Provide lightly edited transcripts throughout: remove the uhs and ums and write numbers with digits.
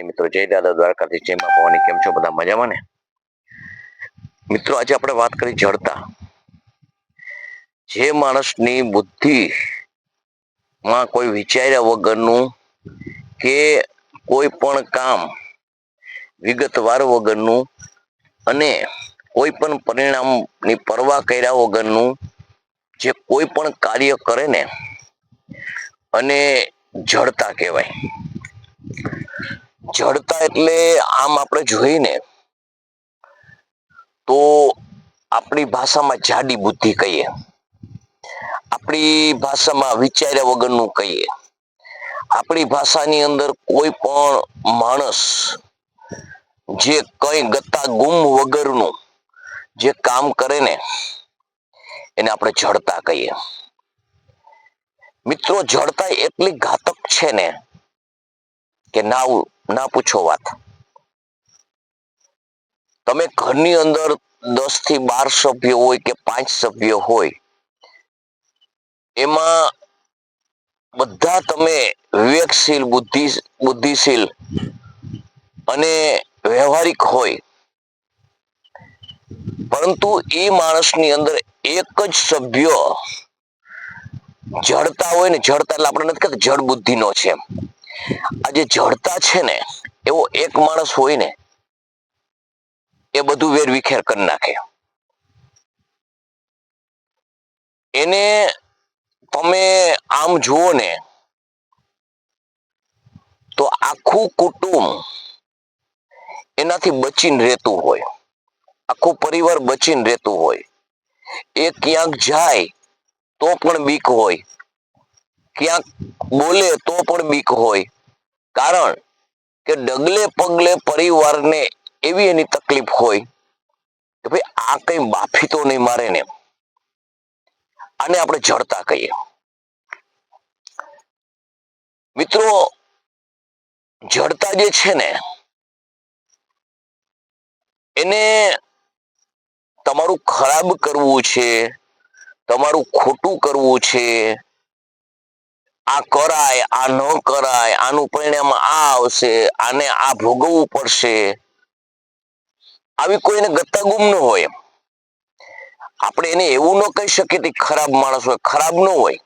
મિત્રો જય દાદા દ્વારકાથી જય માં ભવાની. કેમ છો બધા? મજામાં ને? મિત્રો આજે આપણે વાત કરી જડતા. જે માણસની બુદ્ધિ માં કોઈ વિચાર્યા વગરનું કે કોઈ પણ કામ વિગતવાર વગરનું અને કોઈ પણ પરિણામની પરવા કર્યા વગરનું જે કોઈ પણ કાર્ય કરે ને અને જડતા કહેવાય. જડતા એટલે આમ આપણે જોઈને તો આપણી ભાષામાં જાડી બુદ્ધિ કહીએ, આપણી ભાષામાં વિચાર્યા વગરનું કહીએ, આપણી ભાષાની અંદર કોઈ પણ માણસ જે કઈ ગતા ગુમ વગરનું જે કામ કરે ને એને આપણે જડતા કહીએ. મિત્રો જડતા એટલી ઘાતક છે ને કે ના પૂછો વાત. તમે ઘરની અંદર 10 થી 12 સભ્યો હોય કે 5 સભ્યો હોય, એમાં બધા તમે વિવેકશીલ બુદ્ધિશીલ અને વ્યવહારિક હોય, પરંતુ એ માણસની અંદર એક જ સભ્ય જડતા હોય ને, જડતા એટલે આપણે નથી કહેતા જડ બુદ્ધિનો છે, આ જે જડતા છે ને એવો એક માણસ હોય ને એ બધું વેર વિખેર કરી નાખે. એને તમે આમ જુઓ ને તો આખું કુટુંબ એનાથી બચીને રહેતું હોય, આખું પરિવાર બચીને રહેતું હોય. એ ક્યાંક જાય તો પણ બીક હોય, ક્યાંક બોલે તો પણ બીક હોય. કારણ કે ડગલે પગલે પરિવારને એવી એની તકલીફ હોય કે ભાઈ આ કઈ બાફી તો નહીં મારે ને. આને આપણે જડતા કહીએ. મિત્રો જડતા જે છે ને એને તમારું ખરાબ કરવું છે, તમારું ખોટું કરવું છે, આ કરાય આ ન કરાય, આનું પરિણામ આ આવશે, આને આ ભોગવવું પડશે, આવી કોઈને ગતાગુમ ન હોય. આપણે એને એવું ન કહી શકીએ કે ખરાબ માણસ હોય, ખરાબ ન હોય,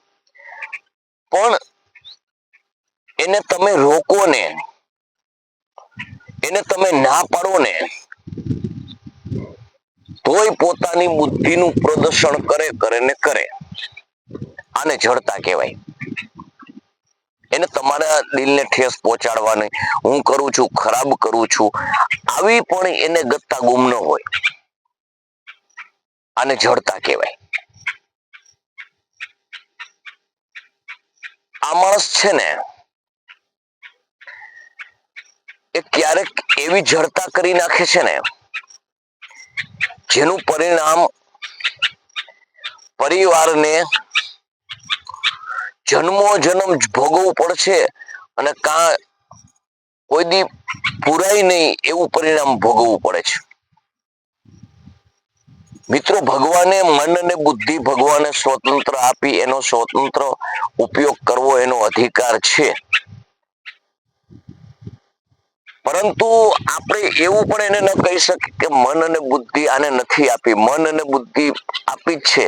પણ એને તમે રોકો ને, એને તમે ના પાડો ને તોય પોતાની બુદ્ધિનું પ્રદર્શન કરે ને કરે. આને જડતા કહેવાય. એને તમારા દિલને ઠેસ પહોંચાડવાની, હું કરું છું ખરાબ કરું છું, આવી પણ એને ગત્તા ગુમ ન હોય. આને જડતા કહેવાય. આ માણસ છે ને એ ક્યારેક એવી જડતા કરી નાખે છે ને જેનું પરિણામ પરિવારને જન્મો જન્મ ભોગવવું પડશે અને કોઈ દી પુરાય નહીં એવું પરિણામ ભોગવવું પડે છે. મિત્રો ભગવાને મન અને બુદ્ધિ ભગવાને સ્વતંત્ર આપી, એનો સ્વતંત્ર ઉપયોગ કરવો એનો અધિકાર છે. પરંતુ આપણે એવું પણ એને ન કહી શકીએ કે મન અને બુદ્ધિ આને નથી આપી. મન અને બુદ્ધિ આપી જ છે.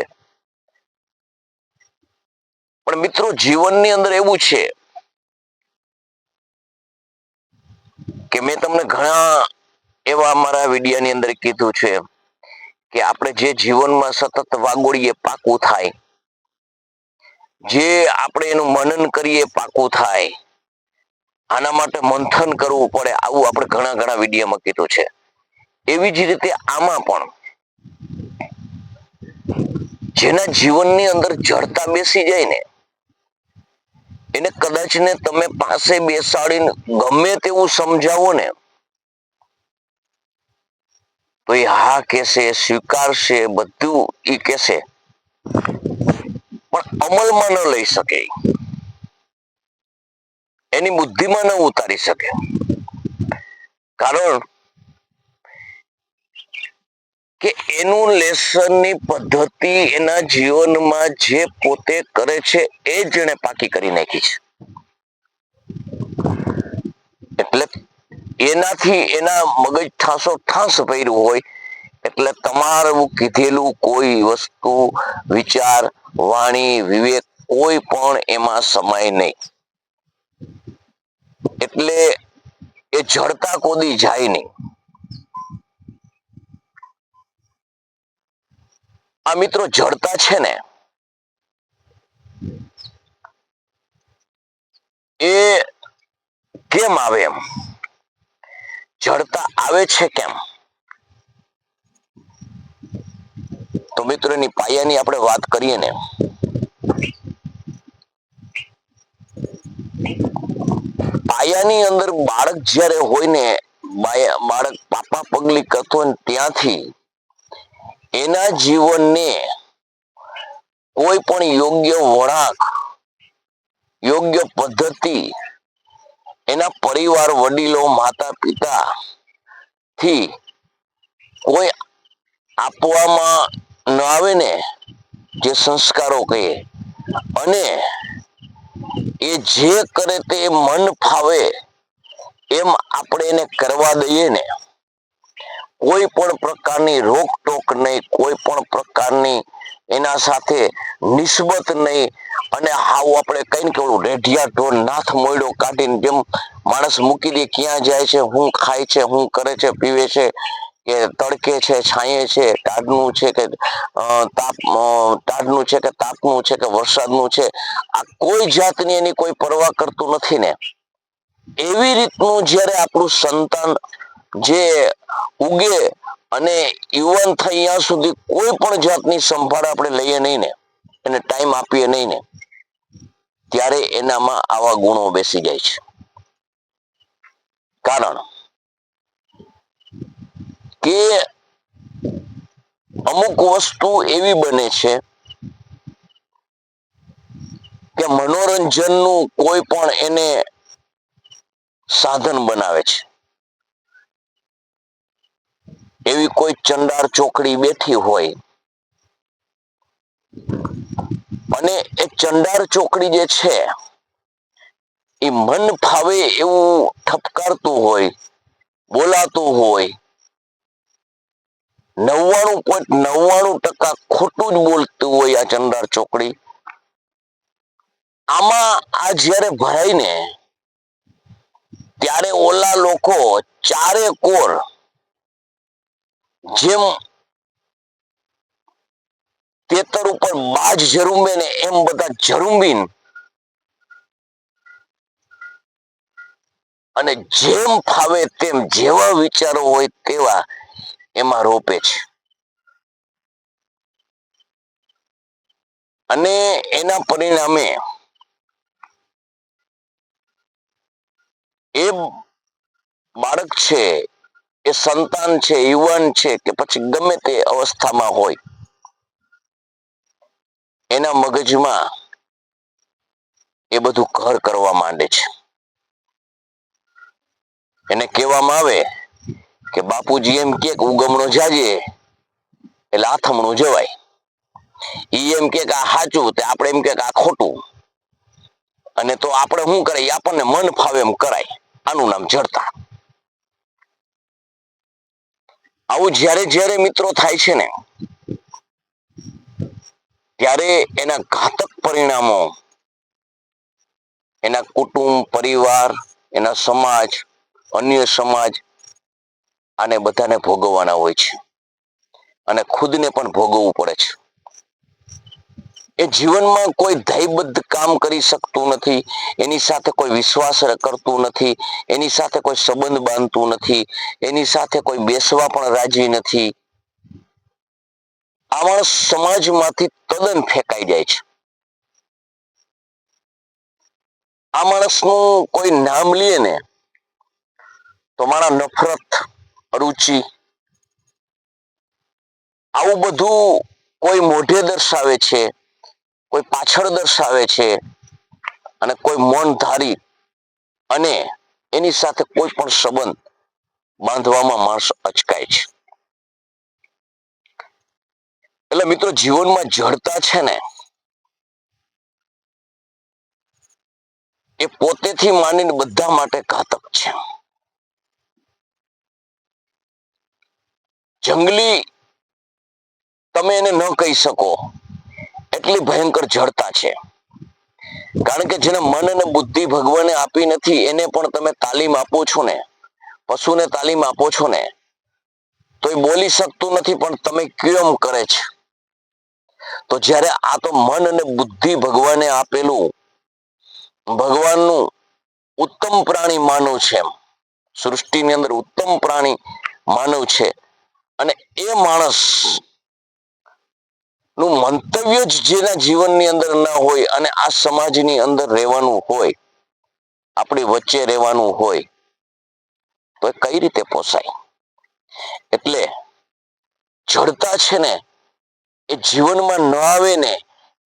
પણ મિત્રો જીવનની અંદર એવું છે કે મેં તમને ઘણા એવા અમારા વિડિયાની અંદર કીધું છે કે આપણે જે જીવનમાં સતત વાગોળીએ પાકું થાય, જે આપણે એનું મનન કરીએ પાકું થાય, આના માટે મંથન કરવું પડે, આવું આપણે ઘણા ઘણા વિડીયોમાં કીધું છે. એવી જ રીતે આમાં પણ જેના જીવનની અંદર જડતા બેસી જાય ને એને કદાચ ને તમે પાસે બેસાડીને ગમે તેવું સમજાવો ને તો એ હા કહેશે, સ્વીકારશે, બધું એ કહેશે, પણ અમલમાં ન લઈ શકે, એની બુદ્ધિમાં ન ઉતારી શકે. કારણ કે એનું લેસનની પદ્ધતિ એના જીવનમાં જે પોતે કરે છે એ જ એને પાકી કરી નાખી છે. એટલે એનાથી એના મગજ ઠાસો ઠાસ ભર્યું હોય એટલે તમારું કીધેલું કોઈ વસ્તુ, વિચાર, વાણી, વિવેક કોઈ પણ એમાં સમાય નહીં. એટલે એ જડતા કોદી જાય નહીં. આ મિત્રો જડતા છે ને એ કેમ આવે? એમ જડતા આવે છે કેમ? તો મિત્રો એની પાયાની આપણે વાત કરીએ ને, પાયાની અંદર બાળક જ્યારે હોય ને, બાળક પાપા પગલી કરતો હોય ને ત્યાંથી એના જીવનને કોઈ પણ યોગ્ય વળાંક, યોગ્ય પદ્ધતિ એના પરિવાર, વડીલો, માતા પિતા થી કોઈ આપવામાં ન આવે ને, જે સંસ્કારો કહીએ, અને એ જે કરે તે મન ફાવે એમ આપણે એને કરવા દઈએ ને, કોઈ પણ પ્રકારની રોકટોક નહીં, કોઈ પણ પ્રકારની એના સાથે નિસ્બત નહીં, અને હાવ આપણે કઈ કે રેઢિયા ઢોર નાથ મોયડો કાઢીને જેમ માણસ મૂકી દે, ક્યાં જાય છે, શું ખાય છે, શું કરે છે, પીવે છે, કે તડકે છે, છાંયે છે, ટાઢનું છે કે ટાઢનું છે કે તાપનું છે કે વરસાદનું છે, આ કોઈ જાતની એની કોઈ પરવા કરતું નથી ને, એવી રીતનું જ્યારે આપણું સંતાન જે ઉગે અને યુવાન થાય ત્યાં સુધી કોઈ પણ જાતની સંભાળ આપણે લઈએ નહીં ને, એને ટાઈમ આપીએ નહીં ને, ત્યારે એનામાં આવા ગુણો બેસી જાય છે. કારણ કે અમુક વસ્તુ એવી બને છે કે મનોરંજનનું કોઈ પણ એને સાધન બનાવે છે. એવી કોઈ ચંડાળ ચોકડી બેઠી હોય અને એ ચંડાળ ચોકડી જે છે એ મન ફાવે એવું ઠપકારતું હોય, બોલાતું હોય, 99.99% ખોટું જ બોલતું હોય આ ચંડાળ ચોકડી. આમાં આ જ્યારે ભરાય ને ત્યારે ઓલા લોકો ચારે કોર જેમ તેતર ઉપર બાજ ઝરુંબે ને એમ બધા ઝરુંબીન અને જેમ ફાવે તેમ જેવા વિચારો હોય તેવા એમાં રોપે છે. અને એના પરિણામે એ બાળક છે, એ સંતાન છે, યુવાન છે, કે પછી ગમે તે અવસ્થામાં હોય, એના મગજમાં એ બધું ઘર કરવા માંડે છે. એને કહેવામાં આવે કે બાપુજી એમ કે ઉગમણો જાજે એટલે આથમણું જવાય. ઈ એમ કે આ સાચું, આપણે એમ કે આ ખોટું, અને તો આપણે શું કરીએ, આપણને મન ફાવે એમ કરાય. આનું નામ જડતા. આવું જ્યારે જ્યારે મિત્રો થાય છે ને, ત્યારે એના ઘાતક પરિણામો એના કુટુંબ, પરિવાર, એના સમાજ, અન્ય સમાજ, આને બધાને ભોગવવાના હોય છે, અને ખુદને પણ ભોગવવું પડે છે. એ જીવનમાં કોઈ ધ્યેયબદ્ધ કામ કરી શકતું નથી, એની સાથે કોઈ વિશ્વાસ કરતું નથી, એની સાથે કોઈ સંબંધ બાંધતું નથી, એની સાથે કોઈ બેસવા પણ રાજી નથી. આ માણસ સમાજમાંથી તદ્દન ફેંકાઈ જાય છે. આ માણસનું કોઈ નામ લે ને તો મારા નફરત, અરુચિ, આવું બધું કોઈ મોઢે દર્શાવે છે, કોઈ પાછળ દર્શાવે છે, અને કોઈ મૌન ધારી અને એની સાથે કોઈ પણ સંબંધ બાંધવામાં માણસ અચકાય છે. એટલે મિત્રો જીવનમાં જડતા છે ને એ પોતેથી માનીને બધા માટે ઘાતક છે. જંગલી તમે એને ન કહી શકો એટલી ભયંકર જડતા છે. કારણ કે જેને મન અને બુદ્ધિ ભગવાને આપી નથી એને પણ તમે તાલીમ આપો છો ને, પશુને તાલીમ આપો છો ને, તો એ બોલી શકતું નથી પણ તમે કેમ કરે છે. તો જ્યારે આ તો મન અને બુદ્ધિ ભગવાને આપેલું ભગવાનનું ઉત્તમ પ્રાણી માનવ છે. એમ સૃષ્ટિની અંદર ઉત્તમ પ્રાણી માનવ છે. અને એ માણસ નું મંતવ્ય જ જેના જીવનની અંદર ના હોય અને આ સમાજની અંદર રહેવાનું હોય, આપણી વચ્ચે રહેવાનું હોય, તો એ કઈ રીતે પોસાય? એટલે જડતા છે ને એ જીવનમાં ન આવે ને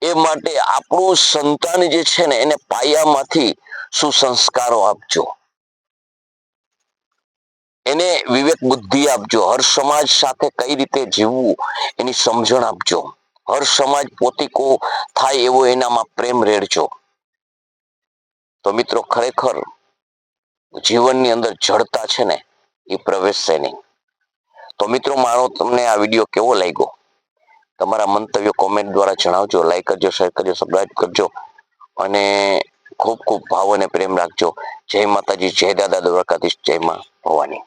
એ માટે આપણું સંતાન જે છે ને એને પાયામાંથી સુસંસ્કારો આપજો, એને વિવેક બુદ્ધિ આપજો, હર સમાજ સાથે કઈ રીતે જીવવું એની સમજણ આપજો, હર સમાજ પોતીકો થાય એવો એનામાં પ્રેમ રેડજો. તો મિત્રો ખરેખર જીવનની અંદર જડતા છે ને એ પ્રવેશશે નહીં. તો મિત્રો મારો તમને આ વિડીયો કેવો લાગ્યો? તમારા મંતવ્યો કોમેન્ટ દ્વારા જણાવજો. લાઈક કરજો, શેર કરજો, સબસ્ક્રાઇબ કરજો અને ખૂબ ખૂબ ભાવ અને પ્રેમ રાખજો. જય માતાજી, જય દાદા દ્વારકાધીશ, જય માં ભવાની.